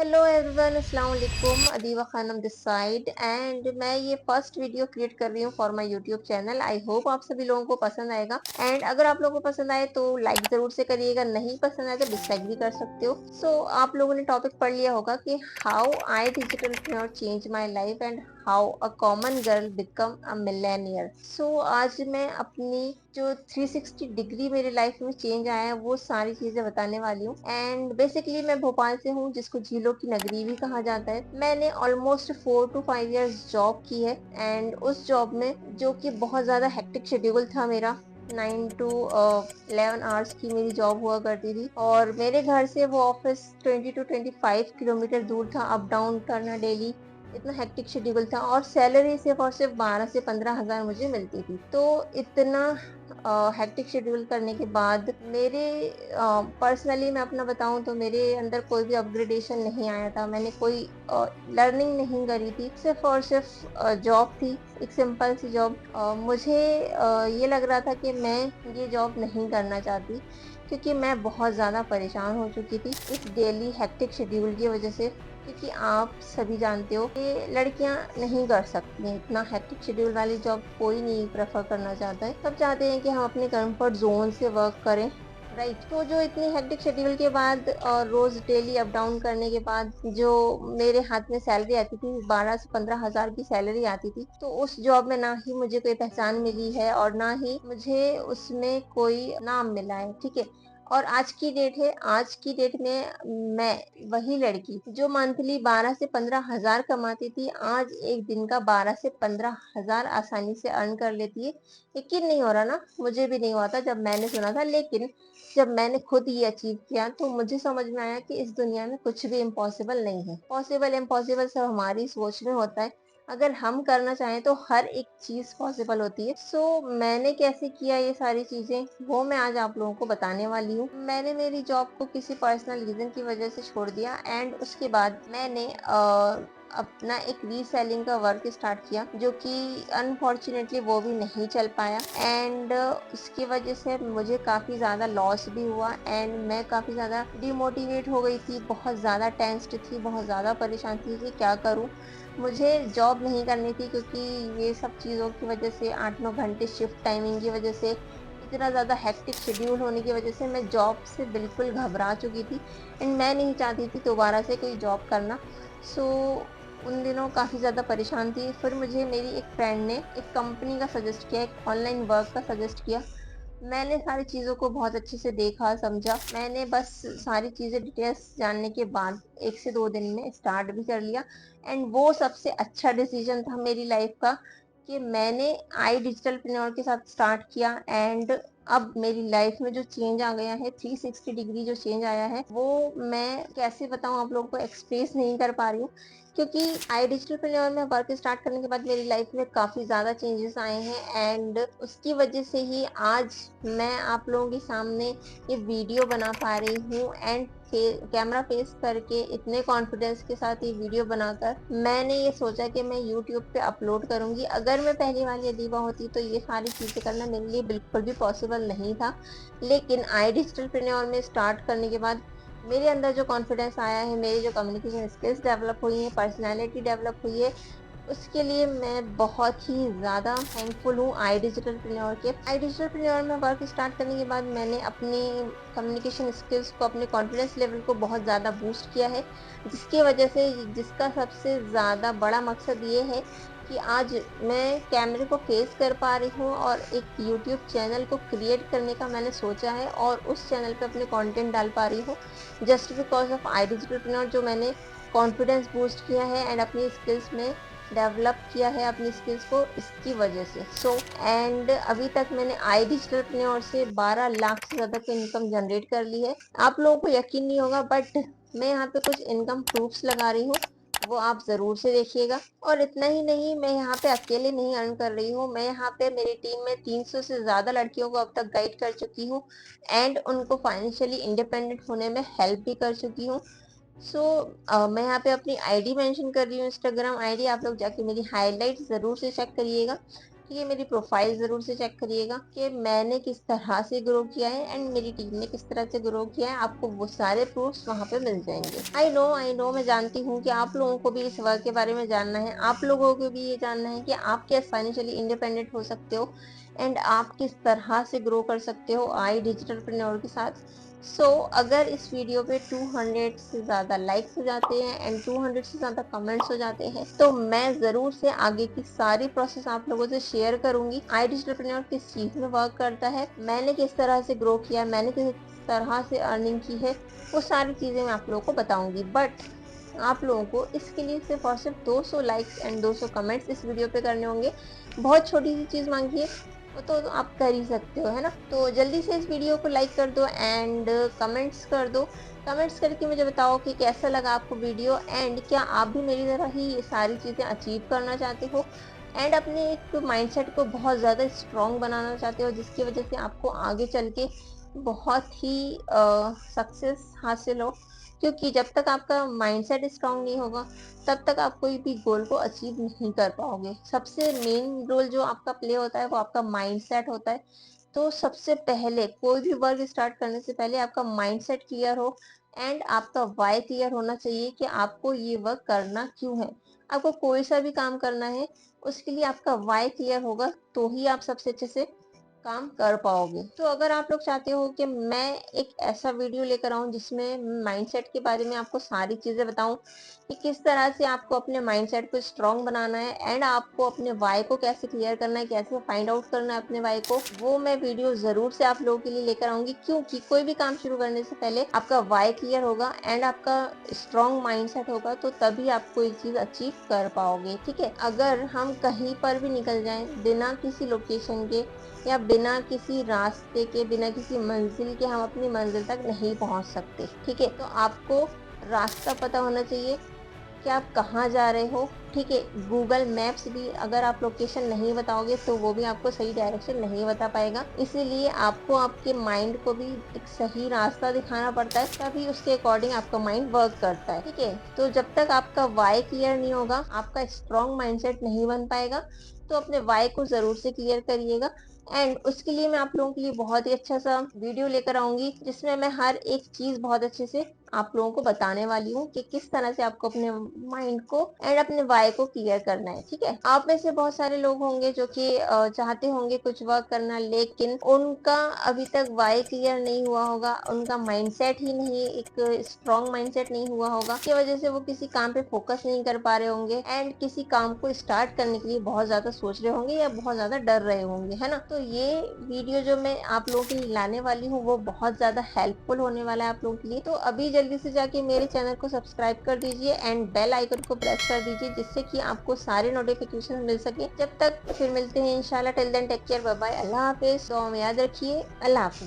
Hello everyone, अस्सलाम वालेकुम। Adeeba Khanam this side and मैं ये फर्स्ट वीडियो क्रिएट कर रही हूँ for my YouTube channel. I hope आप सभी लोगों को पसंद आएगा एंड अगर आप लोगों को पसंद आए तो लाइक जरूर से करिएगा, नहीं पसंद आए तो डिसलाइक भी कर सकते हो। आप लोगों ने टॉपिक पढ़ लिया होगा कि how I digital change my life and how a common girl become a millionaire. आज मैं अपनी जो 360 डिग्री मेरी लाइफ में चेंज आया है वो सारी चीजें बताने वाली हूँ। एंड बेसिकली मैं भोपाल से हूँ, जिसको झीलों की नगरी भी कहा जाता है। मैंने ऑलमोस्ट 4 to 5 years जॉब की है एंड उस जॉब में, जो कि बहुत ज्यादा हेक्टिक शेड्यूल था मेरा, 9 to 11 आवर्स की मेरी जॉब हुआ करती थी और मेरे घर से वो ऑफिस 20 to 25 किलोमीटर दूर था। अप डाउन करना डेली, इतना हेक्टिक शेड्यूल था और सैलरी सिर्फ और सिर्फ 12 से 15 हजार मुझे मिलती थी। तो इतना हेक्टिक शेड्यूल करने के बाद मेरे पर्सनली मैं अपना बताऊं तो मेरे अंदर कोई भी अपग्रेडेशन नहीं आया था। मैंने कोई लर्निंग नहीं करी थी, सिर्फ और सिर्फ जॉब थी, एक सिंपल सी जॉब। मुझे ये लग रहा था कि मैं ये जॉब नहीं करना चाहती क्योंकि मैं बहुत ज़्यादा परेशान हो चुकी थी इस डेली हेक्टिक शेड्यूल की वजह से। क्योंकि आप सभी जानते हो कि लड़कियां नहीं कर सकती हैं इतना हेक्टिक शेड्यूल वाली जॉब, कोई नहीं प्रेफर करना चाहता है। सब चाहते हैं कि हम अपने कंफर्ट जोन से वर्क करें, राइट। तो जो इतनी हेक्टिक शेड्यूल के बाद और रोज डेली अप डाउन करने के बाद जो मेरे हाथ में सैलरी आती थी, 12 से 15 हजार की सैलरी आती थी, तो उस जॉब में ना ही मुझे कोई पहचान मिली है और ना ही मुझे उसमें कोई नाम मिला है, ठीक है। और आज की डेट है, आज की डेट में मैं वही लड़की जो मंथली 12 से 15 हजार कमाती थी, आज एक दिन का 12 से 15 हजार आसानी से अर्न कर लेती है। यकीन नहीं हो रहा ना, मुझे भी नहीं हुआ था जब मैंने सुना था, लेकिन जब मैंने खुद ये अचीव किया तो मुझे समझ में आया कि इस दुनिया में कुछ भी इम्पॉसिबल नहीं है। पॉसिबल इम्पॉसिबल सब हमारी सोच में होता है। अगर हम करना चाहें तो हर एक चीज पॉसिबल होती है। मैंने कैसे किया ये सारी चीजें, वो मैं आज आप लोगों को बताने वाली हूँ। मैंने मेरी जॉब को किसी पर्सनल रीजन की वजह से छोड़ दिया एंड उसके बाद मैंने अपना एक रीसेलिंग का वर्क स्टार्ट किया, जो कि अनफॉर्चुनेटली वो भी नहीं चल पाया एंड उसकी वजह से मुझे काफ़ी ज़्यादा लॉस भी हुआ एंड मैं काफ़ी ज़्यादा डिमोटिवेट हो गई थी, बहुत ज़्यादा टेंस्ड थी, बहुत ज़्यादा परेशान थी कि क्या करूँ। मुझे जॉब नहीं करनी थी क्योंकि ये सब चीज़ों की वजह से, 8-9 घंटे शिफ्ट टाइमिंग की वजह से, इतना ज़्यादा हेक्टिक शेड्यूल होने की वजह से मैं जॉब से बिल्कुल घबरा चुकी थी एंड मैं नहीं चाहती थी दोबारा से कोई जॉब करना। सो उन दिनों काफ़ी ज़्यादा परेशान थी। फिर मुझे मेरी एक फ्रेंड ने एक कंपनी का सजेस्ट किया, एक ऑनलाइन वर्क का सजेस्ट किया। मैंने सारी चीज़ों को बहुत अच्छे से देखा, समझा। मैंने बस सारी चीज़ें डिटेल्स जानने के बाद 1 से 2 दिन में स्टार्ट भी कर लिया एंड वो सबसे अच्छा डिसीजन था मेरी लाइफ का कि मैंने आई डिजिटलप्रेन्योर के साथ स्टार्ट किया एंड अब मेरी लाइफ में जो चेंज आ गया है, 360 डिग्री जो चेंज आया है, वो मैं कैसे बताऊं आप लोगों को, एक्सप्रेस नहीं कर पा रही हूँ। क्योंकि आई डिजिटलप्रेन्योर में वर्क स्टार्ट करने के बाद मेरी लाइफ में काफ़ी ज़्यादा चेंजेस आए हैं एंड उसकी वजह से ही आज मैं आप लोगों के सामने ये वीडियो बना पा रही हूँ एंड कैमरा फेस करके इतने कॉन्फिडेंस के साथ ये वीडियो बनाकर मैंने ये सोचा कि मैं यूट्यूब पे अपलोड करूंगी। अगर मैं पहली वाली अदीबा होती तो ये सारी चीज़ें करना मेरे लिए बिल्कुल भी पॉसिबल नहीं था। लेकिन आई डिजिटलप्रेन्योर में स्टार्ट करने के बाद मेरे अंदर जो कॉन्फिडेंस आया है, मेरी जो कम्युनिकेशन स्किल्स डेवलप हुई है, पर्सनैलिटी डेवलप हुई है, उसके लिए मैं बहुत ही ज़्यादा थैंकफुल हूँ आई डिजिटलप्रेन्योर के। आई डिजिटलप्रेन्योर में वर्क स्टार्ट करने के बाद मैंने अपनी कम्युनिकेशन स्किल्स को, अपने कॉन्फिडेंस लेवल को बहुत ज़्यादा बूस्ट किया है, जिसकी वजह से, जिसका सबसे ज़्यादा बड़ा मकसद ये है कि आज मैं कैमरे को फेस कर पा रही हूँ और एक यूट्यूब चैनल को क्रिएट करने का मैंने सोचा है और उस चैनल पे अपने कंटेंट डाल पा रही हूँ जस्ट बिकॉज ऑफ आई डिजिटलप्रेन्योर, जो मैंने कॉन्फिडेंस बूस्ट किया है एंड अपनी स्किल्स में डेवलप किया है अपनी स्किल्स को, इसकी वजह से। एंड अभी तक मैंने आई डिजिटलप्रेन्योर से 12 लाख से ज़्यादा की इनकम जनरेट कर ली है। आप लोगों को यकीन नहीं होगा बट मैं यहाँ पे कुछ इनकम प्रूफ्स लगा रही हूँ, वो आप ज़रूर से देखिएगा। और इतना ही नहीं, मैं यहाँ पे अकेले नहीं अर्न कर रही हूँ, मैं यहाँ पे मेरी टीम में 300 से ज़्यादा लड़कियों को अब तक गाइड कर चुकी हूँ एंड उनको फाइनेंशियली इंडिपेंडेंट होने में हेल्प भी कर चुकी हूँ। मैं यहाँ पे अपनी आईडी मेंशन कर रही हूँ, इंस्टाग्राम आईडी। आप लोग जाके मेरी हाईलाइट ज़रूर से चेक करिएगा ठीक है, मेरी प्रोफाइल ज़रूर से चेक करिएगा कि मैंने किस तरह से ग्रो किया है एंड मेरी टीम ने किस तरह से ग्रो किया है। आपको वो सारे प्रूफ्स वहाँ पे मिल जाएंगे। आई नो मैं जानती हूँ कि आप लोगों को भी इस वर्क के बारे में जानना है, आप लोगों को भी ये जानना है कि आप कैसे फाइनेंशियली इंडिपेंडेंट हो सकते हो एंड आप किस तरह से ग्रो कर सकते हो आई डिजिटलप्रेन्योर के साथ। अगर इस वीडियो पे 200 से ज़्यादा लाइक्स हो जाते हैं एंड 200 से ज़्यादा कमेंट्स हो जाते हैं तो मैं ज़रूर से आगे की सारी प्रोसेस आप लोगों से शेयर करूंगी। आई डिजिटलप्रेन्योर किस चीज़ में वर्क करता है, मैंने किस तरह से ग्रो किया, मैंने किस तरह से अर्निंग की है, वो सारी चीज़ें मैं आप लोगों को बताऊंगी। बट आप लोगों को इसके लिए सिर्फ और सिर्फ 200 लाइक्स एंड 200 कमेंट्स इस वीडियो पे करने होंगे। बहुत छोटी सी चीज़ मांगी है, वो तो आप कर ही सकते हो, है ना। तो जल्दी से इस वीडियो को लाइक कर दो एंड कमेंट्स कर दो। कमेंट्स करके मुझे बताओ कि कैसा लगा आपको वीडियो एंड क्या आप भी मेरी तरह ही ये सारी चीज़ें अचीव करना चाहते हो एंड अपने एक माइंडसेट को बहुत ज़्यादा स्ट्रॉन्ग बनाना चाहते हो, जिसकी वजह से आपको आगे चल के बहुत ही सक्सेस हासिल हो। क्योंकि जब तक आपका माइंडसेट स्ट्रांग नहीं होगा तब तक आप कोई भी गोल को अचीव नहीं कर पाओगे। सबसे मेन रोल जो आपका प्ले होता है वो आपका माइंडसेट होता है। तो सबसे पहले कोई भी वर्क स्टार्ट करने से पहले आपका माइंडसेट क्लियर हो एंड आपका वाई क्लियर होना चाहिए कि आपको ये वर्क करना क्यों है। आपको कोई सा भी काम करना है उसके लिए आपका वाई क्लियर होगा तो ही आप सबसे अच्छे से काम कर पाओगे। तो अगर आप लोग चाहते हो कि मैं एक ऐसा वीडियो लेकर आऊं जिसमें माइंडसेट के बारे में आपको सारी चीजें बताऊं कि किस तरह से आपको अपने माइंडसेट को स्ट्रांग बनाना है एंड आपको अपने वाई को कैसे क्लियर करना है, कैसे फाइंड आउट करना है अपने वाई को, वो मैं वीडियो जरूर से आप लोगों के लिए लेकर आऊंगी। क्योंकि कोई भी काम शुरू करने से पहले आपका वाई क्लियर होगा एंड आपका स्ट्रॉन्ग माइंडसेट होगा तो तभी आप कोई चीज अचीव कर पाओगे। ठीक है, अगर हम कहीं पर भी निकल जाएं बिना किसी लोकेशन के या बिना किसी रास्ते के, बिना किसी मंजिल के हम अपनी मंजिल तक नहीं पहुंच सकते। ठीक है, तो आपको रास्ता पता होना चाहिए कि आप कहाँ जा रहे हो। ठीक है, गूगल मैप्स भी अगर आप लोकेशन नहीं बताओगे तो वो भी आपको सही डायरेक्शन नहीं बता पाएगा। इसीलिए आपको आपके माइंड को भी एक सही रास्ता दिखाना पड़ता है, तभी उसके अकॉर्डिंग आपका माइंड वर्क करता है। ठीक है, तो जब तक आपका वाई क्लियर नहीं होगा, आपका स्ट्रॉन्ग माइंडसेट नहीं बन पाएगा। तो अपने वाई को जरूर से क्लियर करिएगा एंड उसके लिए मैं आप लोगों के लिए बहुत ही अच्छा सा वीडियो लेकर आऊंगी जिसमें मैं हर एक चीज बहुत अच्छे से आप लोगों को बताने वाली हूँ कि किस तरह से आपको अपने माइंड को एंड अपने वाई को क्लियर करना है। ठीक है, आप में से बहुत सारे लोग होंगे जो कि चाहते होंगे कुछ वर्क करना, लेकिन उनका अभी तक वाई क्लियर नहीं हुआ होगा, उनका माइंडसेट ही नहीं, एक स्ट्रॉन्ग माइंडसेट नहीं हुआ होगा, की वजह से वो किसी काम पे फोकस नहीं कर पा रहे होंगे एंड किसी काम को स्टार्ट करने के लिए बहुत ज्यादा सोच रहे होंगे या बहुत ज्यादा डर रहे होंगे, है ना। तो ये वीडियो जो मैं आप लोगों के लिए लाने वाली हूँ वो बहुत ज्यादा हेल्पफुल होने वाला है आप लोगों के लिए। तो अभी जल्दी से जाके मेरे चैनल को सब्सक्राइब कर दीजिए एंड बेल आइकन को प्रेस कर दीजिए जिससे कि आपको सारे नोटिफिकेशन मिल सके। जब तक फिर मिलते हैं इंशाल्लाह, till then take care, bye bye, अल्लाह हाफिज। तो याद रखिए, अल्लाह हाफिज।